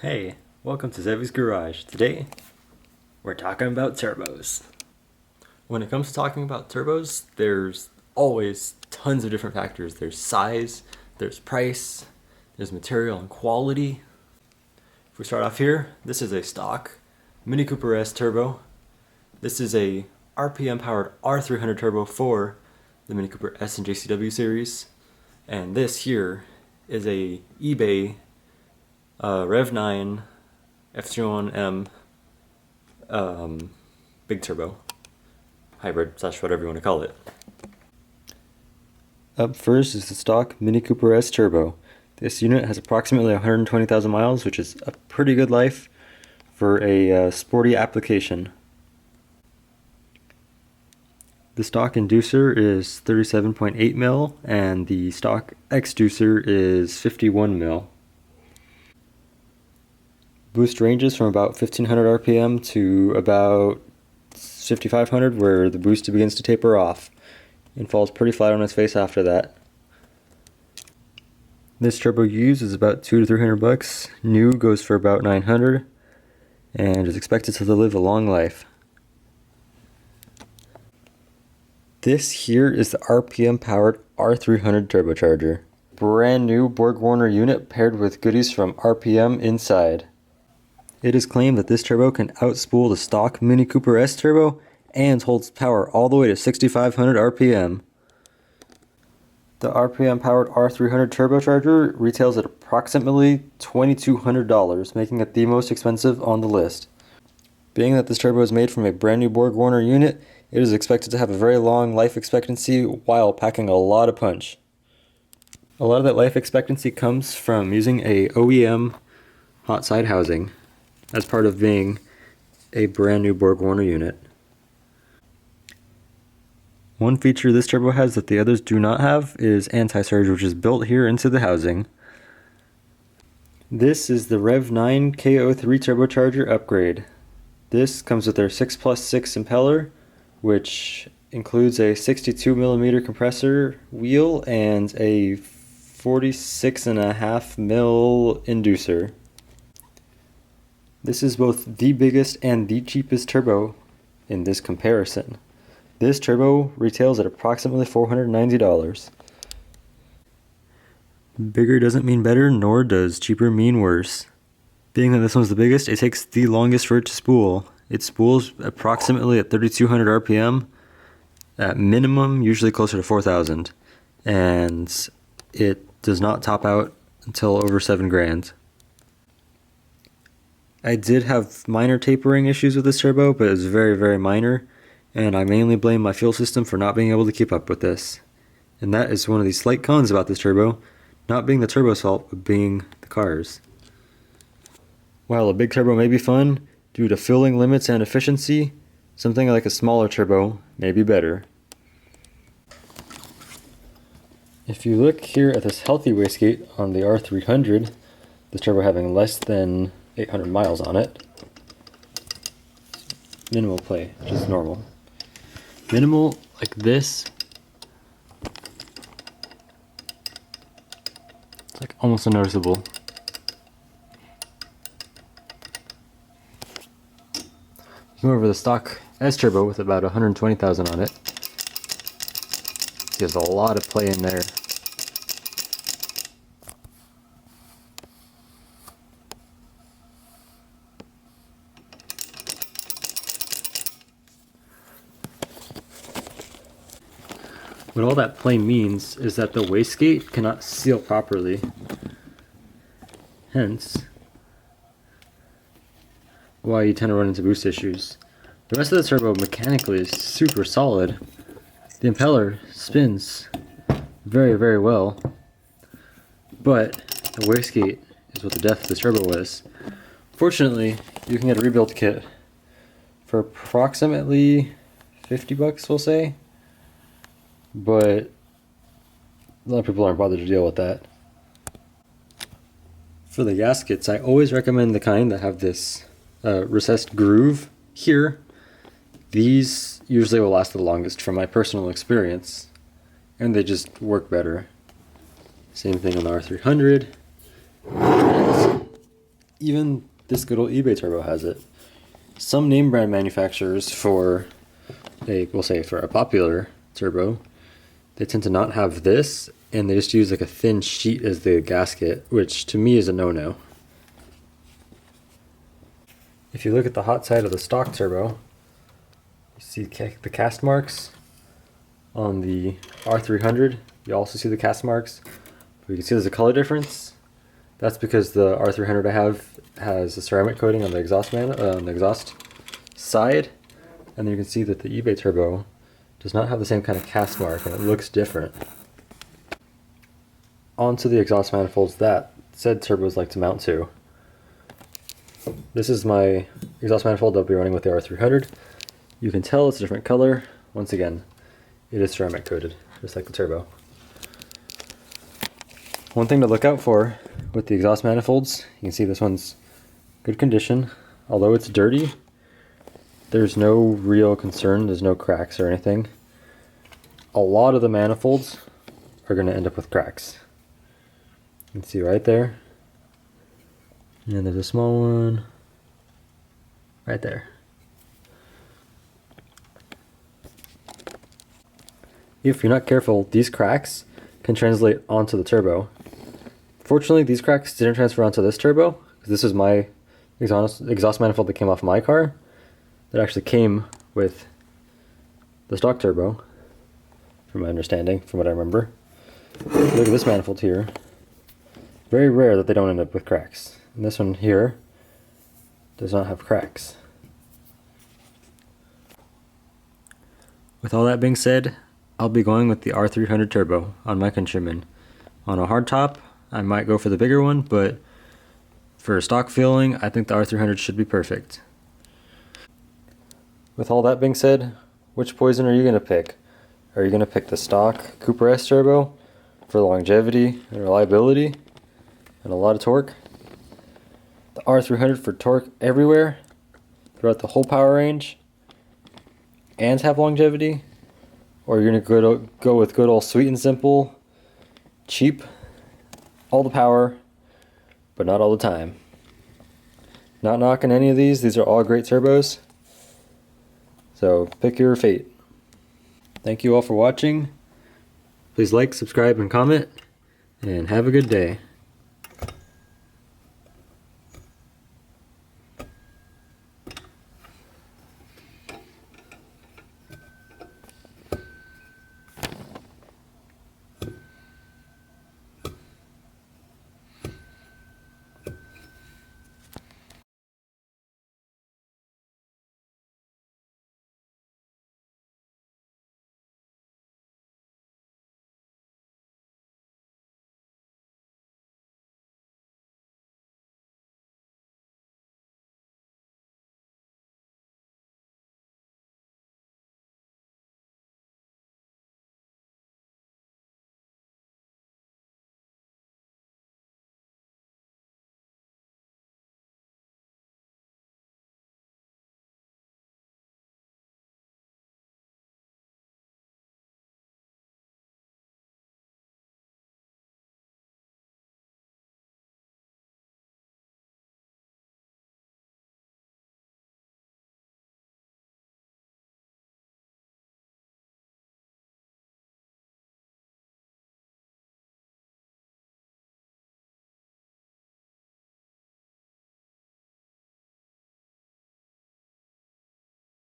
Hey, welcome to Zevy's Garage. Today, we're talking about turbos. When it comes to talking about turbos, there's always tons of different factors. There's size, there's price, there's material and quality. If we start off here, this is a stock Mini Cooper S turbo. This is a RPM powered R300 turbo for the Mini Cooper S and JCW series. And this here is a eBay Rev9 F21M big turbo hybrid / whatever you want to call it. Up first is the stock Mini Cooper S turbo. This unit has approximately 120,000 miles, which is a pretty good life for a sporty application. The stock inducer is 37.8 mil and the stock exducer is 51 mil. Boost ranges from about 1500 RPM to about 5500, where the boost begins to taper off and falls pretty flat on its face after that. This turbo used is about $200 to $300. New goes for about $900 and is expected to live a long life. This here is the RPM powered R300 turbocharger. Brand new Borg-Warner unit paired with goodies from RPM inside. It is claimed that this turbo can outspool the stock Mini Cooper S turbo and holds power all the way to 6500 RPM. The RPM powered R300 turbocharger retails at approximately $2,200, making it the most expensive on the list. Being that this turbo is made from a brand new Borg-Warner unit, it is expected to have a very long life expectancy while packing a lot of punch. A lot of that life expectancy comes from using a OEM hot side housing as part of being a brand new Borg-Warner unit. One feature this turbo has that the others do not have is anti-surge, which is built here into the housing. This is the Rev9 KO3 turbocharger upgrade. This comes with their 6+6 impeller, which includes a 62mm compressor wheel and a 46.5mm inducer. This is both the biggest and the cheapest turbo in this comparison. This turbo retails at approximately $490. Bigger doesn't mean better, nor does cheaper mean worse. Being that this one's the biggest, it takes the longest for it to spool. It spools approximately at 3200 RPM, at minimum usually closer to 4000, and it does not top out until over $7,000. I did have minor tapering issues with this turbo, but it was very, very minor, and I mainly blame my fuel system for not being able to keep up with this. And that is one of the slight cons about this turbo, not being the turbo's fault, but being the car's. While a big turbo may be fun, due to fueling limits and efficiency, something like a smaller turbo may be better. If you look here at this healthy wastegate on the R300, this turbo having less than 800 miles on it. Minimal play, which is normal. Minimal like this, it's like almost unnoticeable. Come over the stock S turbo with about 120,000 on it. There's a lot of play in there. What all that play means is that the wastegate cannot seal properly. Hence, why you tend to run into boost issues. The rest of the turbo mechanically is super solid. The impeller spins very, very well, but the wastegate is what the death of this turbo was. Fortunately, you can get a rebuild kit for approximately $50, we'll say. But a lot of people aren't bothered to deal with that. For the gaskets, I always recommend the kind that have this recessed groove here. These usually will last the longest from my personal experience, and they just work better. Same thing on the R300. Even this good old eBay turbo has it. Some name brand manufacturers for we'll say for a popular turbo, they tend to not have this, and they just use like a thin sheet as the gasket, which to me is a no-no. If you look at the hot side of the stock turbo, you see the cast marks. On the R300, you also see the cast marks. But you can see there's a color difference. That's because the R300 I have has a ceramic coating on the exhaust side, and then you can see that the eBay turbo does not have the same kind of cast mark, and it looks different. Onto the exhaust manifolds that said turbos like to mount to. This is my exhaust manifold I'll be running with the R300. You can tell it's a different color. Once again, it is ceramic coated, just like the turbo. One thing to look out for with the exhaust manifolds, you can see this one's good condition. Although it's dirty, there's no real concern, there's no cracks or anything. A lot of the manifolds are going to end up with cracks. You can see right there. And there's a small one right there. If you're not careful, these cracks can translate onto the turbo. Fortunately, these cracks didn't transfer onto this turbo, because this is my exhaust manifold that came off my car, that actually came with the stock turbo, from my understanding, from what I remember. Look at this manifold here. Very rare that they don't end up with cracks. And this one here does not have cracks. With all that being said, I'll be going with the R300 Turbo on my Countryman. On a hardtop, I might go for the bigger one, but for a stock feeling, I think the R300 should be perfect. With all that being said, which poison are you going to pick? Are you going to pick the stock Cooper S Turbo for longevity and reliability and a lot of torque? The R300 for torque everywhere, throughout the whole power range, and have longevity? Or you're going to go with good old sweet and simple, cheap, all the power, but not all the time. Not knocking any of these are all great turbos. So pick your fate. Thank you all for watching. Please like, subscribe, and comment, and have a good day.